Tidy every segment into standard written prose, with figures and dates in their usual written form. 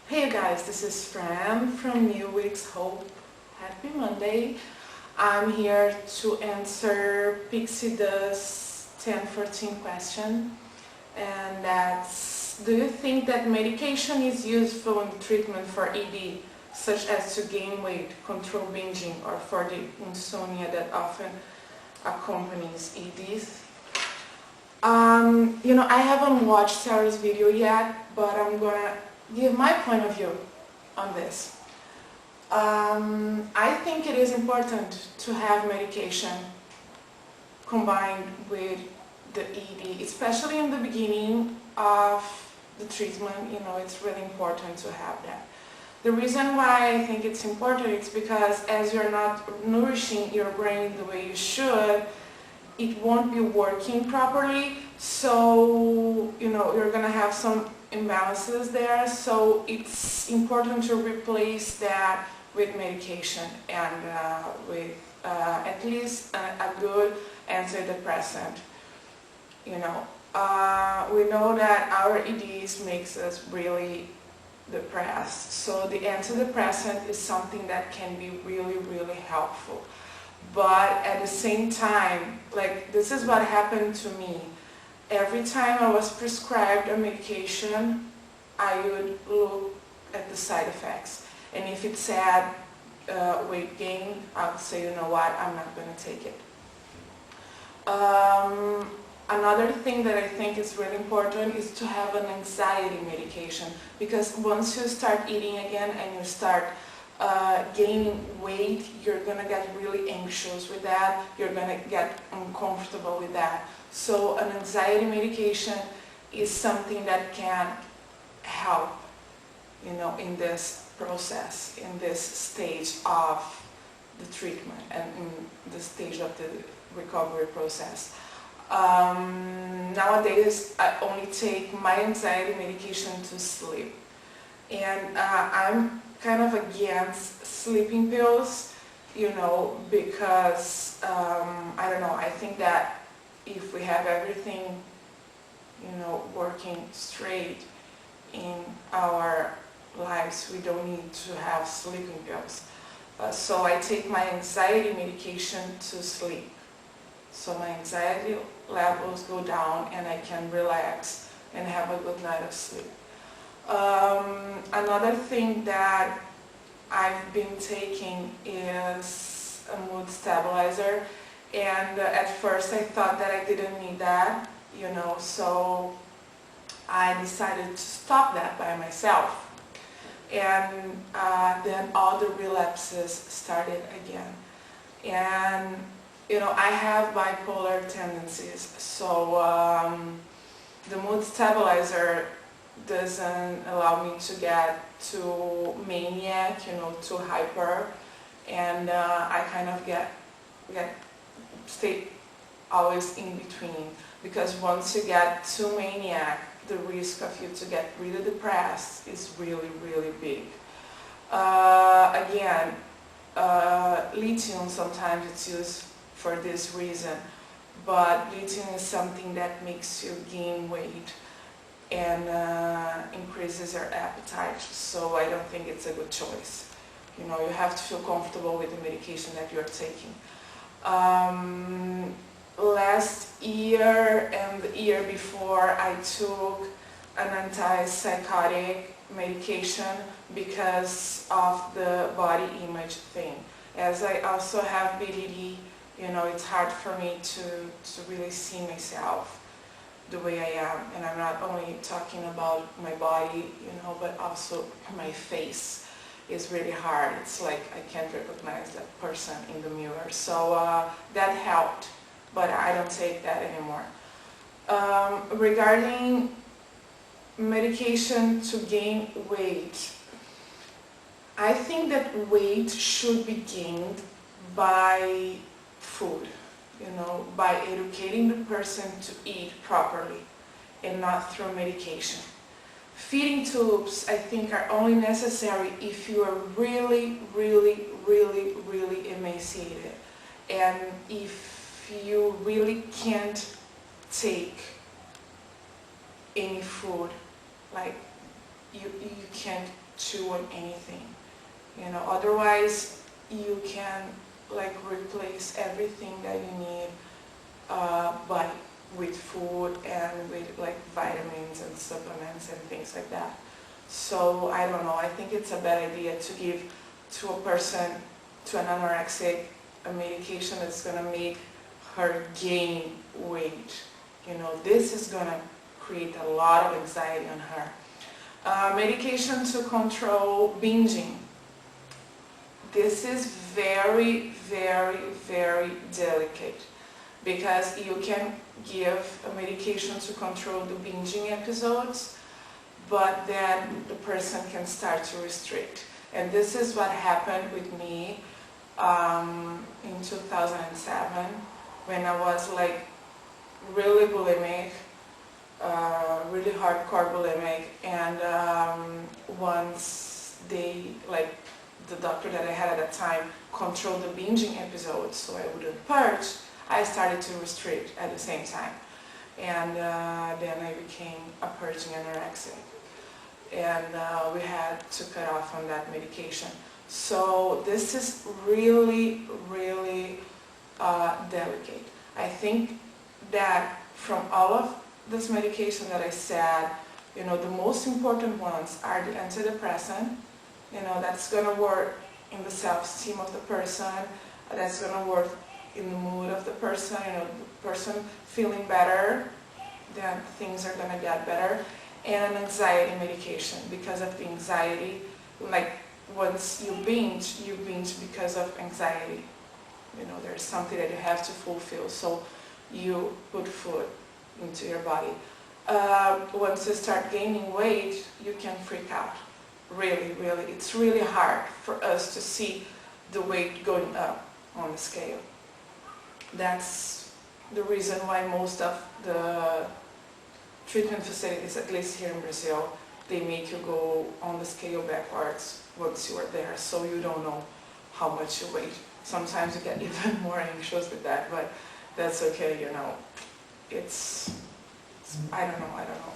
Hey guys, this is Fran from New Week's Hope. Happy Monday. I'm here to answer Pixie Does 1014 question, and that's: do you think that medication is useful in treatment for ED, such as to gain weight, control binging, or for the insomnia that often accompanies EDs? I haven't watched Sarah's video yet, but I'm gonna give my point of view on this. I think it is important to have medication combined with the ED, especially in the beginning of the treatment. It's really important to have that. The reason why I think it's important is because as you're not nourishing your brain the way you should, it won't be working properly, so you're gonna have some imbalances there. So it's important to replace that with medication and with at least a good antidepressant. We know that our EDs makes us really depressed, so the antidepressant is something that can be really, really helpful. But at the same time, this is what happened to me. Every time I was prescribed a medication, I would look at the side effects. And if it said weight gain, I would say, you know what, I'm not going to take it. Another thing that I think is really important is to have an anxiety medication, because once you start eating again and you start gaining weight, you're going to get really anxious with that, you're going to get uncomfortable with that. So an anxiety medication is something that can help, in this process, in this stage of the treatment and in the stage of the recovery process. Nowadays, I only take my anxiety medication to sleep. And I'm kind of against sleeping pills, because, I don't know, I think that if we have everything, working straight in our lives, we don't need to have sleeping pills. So I take my anxiety medication to sleep. So my anxiety levels go down and I can relax and have a good night of sleep. Another thing that I've been taking is a mood stabilizer, and at first I thought that I didn't need that, so I decided to stop that by myself, and then all the relapses started again. And I have bipolar tendencies, so the mood stabilizer doesn't allow me to get too maniac, too hyper, and I kind of stay always in between, because once you get too maniac, the risk of you to get really depressed is really, really big. Again, lithium sometimes it's used for this reason, but lithium is something that makes you gain weight and increases your appetite, so I don't think it's a good choice. You have to feel comfortable with the medication that you're taking. Last year and the year before, I took an antipsychotic medication because of the body image thing. As I also have BDD, it's hard for me to really see myself the way I am, and I'm not only talking about my body, but also my face is really hard. It's like I can't recognize that person in the mirror. So that helped, but I don't take that anymore. Regarding medication to gain weight, I think that weight should be gained by food, by educating the person to eat properly and not through medication. Feeding tubes, I think, are only necessary if you are really, really, really, really emaciated, and if you really can't take any food, like you can't chew on anything, you know. Otherwise you can like replace everything that you need with food and with like vitamins and supplements and things like that. So I don't know, I think it's a bad idea to give to a person, to an anorexic, a medication that's going to make her gain weight. You know, this is going to create a lot of anxiety on her. Medication to control binging. This is very, very, very delicate, because you can give a medication to control the binging episodes, but then the person can start to restrict. And this is what happened with me in 2007, when I was like really bulimic, really hardcore bulimic, and once they, like the doctor that I had at that time, controlled the binging episodes so I wouldn't purge, I started to restrict at the same time. And then I became a purging anorexic. And we had to cut off on that medication. So this is really, really delicate. I think that from all of this medication that I said, you know, the most important ones are the antidepressant. You know, that's going to work in the self-esteem of the person, that's going to work in the mood of the person, you know, the person feeling better, then things are going to get better. And an anxiety medication, because of the anxiety, like once you binge because of anxiety. You know, there's something that you have to fulfill, so you put food into your body. Once you start gaining weight, you can freak out. Really, really, it's really hard for us to see the weight going up on the scale. That's the reason why most of the treatment facilities, at least here in Brazil, they make you go on the scale backwards once you are there, so you don't know how much you weigh. Sometimes you get even more anxious with that, but that's okay, you know. I don't know.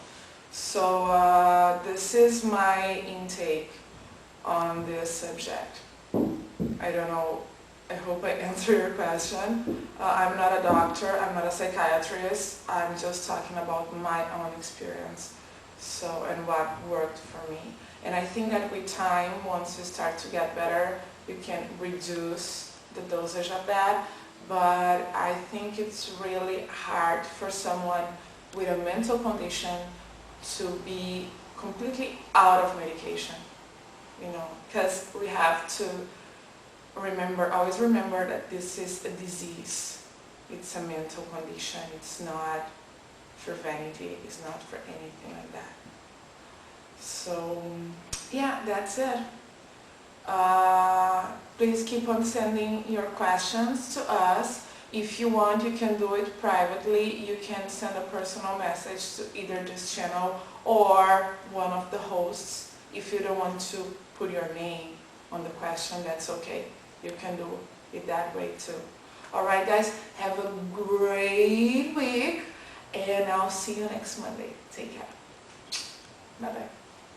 So this is my intake on this subject. I don't know, I hope I answered your question. I'm not a doctor, I'm not a psychiatrist, I'm just talking about my own experience, so, and what worked for me. And I think that with time, once you start to get better, you can reduce the dosage of that, but I think it's really hard for someone with a mental condition to be completely out of medication, you know, because we have to always remember that this is a disease. It's a mental condition. It's not for vanity. It's not for anything like that. So, yeah, that's it. Please keep on sending your questions to us. If you want, you can do it privately. You can send a personal message to either this channel or one of the hosts. If you don't want to put your name on the question, that's okay. You can do it that way too. Alright guys, have a great week, and I'll see you next Monday. Take care. Bye bye.